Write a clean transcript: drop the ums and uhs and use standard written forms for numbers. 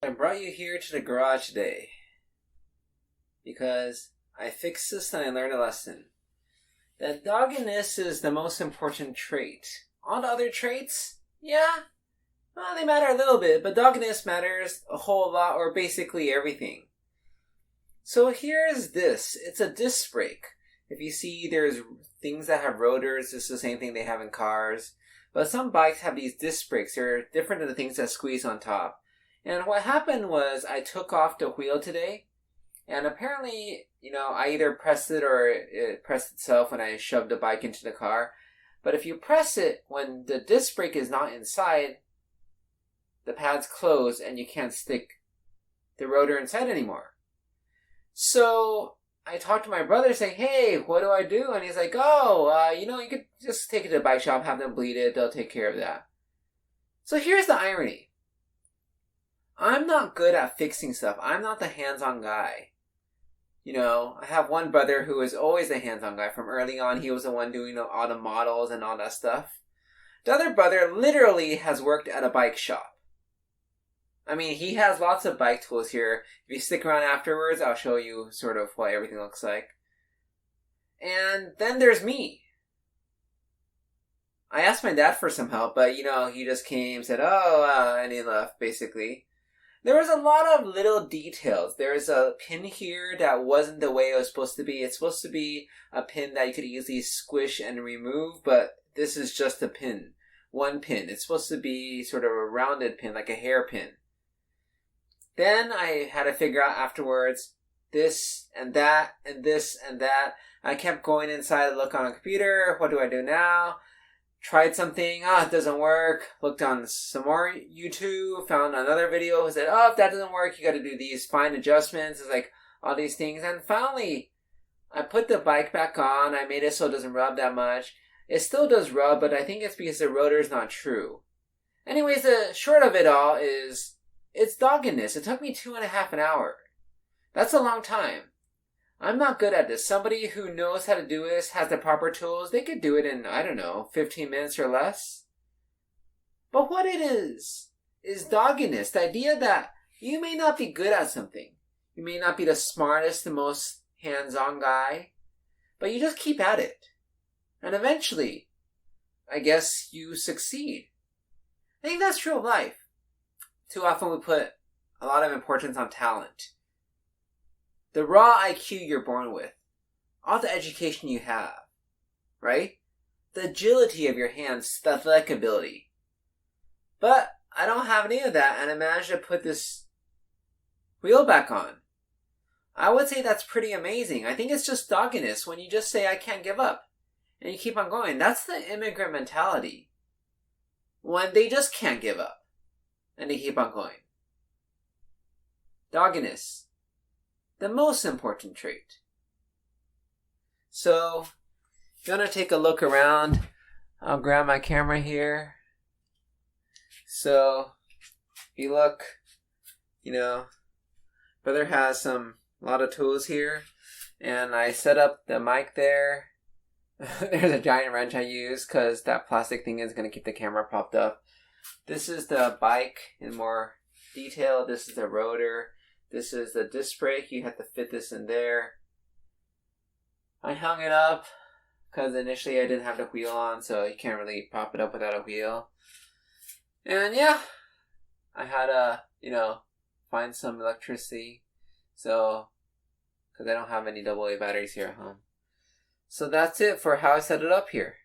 I brought you here to the garage today because I fixed this and I learned a lesson. That doggedness is the most important trait. All the other traits, yeah, well, they matter a little bit, but doggedness matters a whole lot, or basically everything. So here's this. It's a disc brake. If you see, there's things that have rotors. It's the same thing they have in cars. But some bikes have these disc brakes. They're different than the things that squeeze on top. And what happened was I took off the wheel today, and apparently, I either pressed it or it pressed itself when I shoved the bike into the car. But if you press it when the disc brake is not inside, the pad's closed and you can't stick the rotor inside anymore. So I talked to my brother saying, hey, what do I do? And he's like, you could just take it to the bike shop, have them bleed it, they'll take care of that. So here's the irony. I'm not good at fixing stuff. I'm not the hands-on guy. I have one brother who is always the hands-on guy. From early on, he was the one doing all the models and all that stuff. The other brother literally has worked at a bike shop. I mean, he has lots of bike tools here. If you stick around afterwards, I'll show you sort of what everything looks like. And then there's me. I asked my dad for some help, but, he just came, said, and he left, basically. There was a lot of little details. There's a pin here that wasn't the way it was supposed to be. It's supposed to be a pin that you could easily squish and remove, but this is just a pin. One pin. It's supposed to be sort of a rounded pin, like a hairpin. Then I had to figure out afterwards this and that and this and that. I kept going inside to look on a computer. What do I do now? Tried something, it doesn't work. Looked on some more YouTube, found another video who said, if that doesn't work, you got to do these fine adjustments. It's like all these things. And finally, I put the bike back on. I made it so it doesn't rub that much. It still does rub, but I think it's because the rotor is not true. Anyways, the short of it all is, it's doggedness. It took me 2.5 hours. That's a long time. I'm not good at this. Somebody who knows how to do this, has the proper tools, they could do it in, 15 minutes or less. But what it is doggedness. The idea that you may not be good at something. You may not be the smartest, the most hands-on guy, but you just keep at it. And eventually, I guess you succeed. I think that's true of life. Too often we put a lot of importance on talent. The raw IQ you're born with, all the education you have, right? The agility of your hands, the athletic ability. But I don't have any of that, and I managed to put this wheel back on. I would say that's pretty amazing. I think it's just doggedness when you just say, I can't give up, and you keep on going. That's the immigrant mentality. When they just can't give up, and they keep on going. Doggedness. The most important trait. So, gonna take a look around. I'll grab my camera here. So, if you look, brother has a lot of tools here. And I set up the mic there. There's a giant wrench I use because that plastic thing is gonna keep the camera propped up. This is the bike in more detail. This is the rotor. This is the disc brake. You have to fit this in there. I hung it up because initially I didn't have the wheel on, so you can't really prop it up without a wheel. And yeah, I had to, find some electricity. So, because I don't have any AA batteries here at home. So that's it for how I set it up here.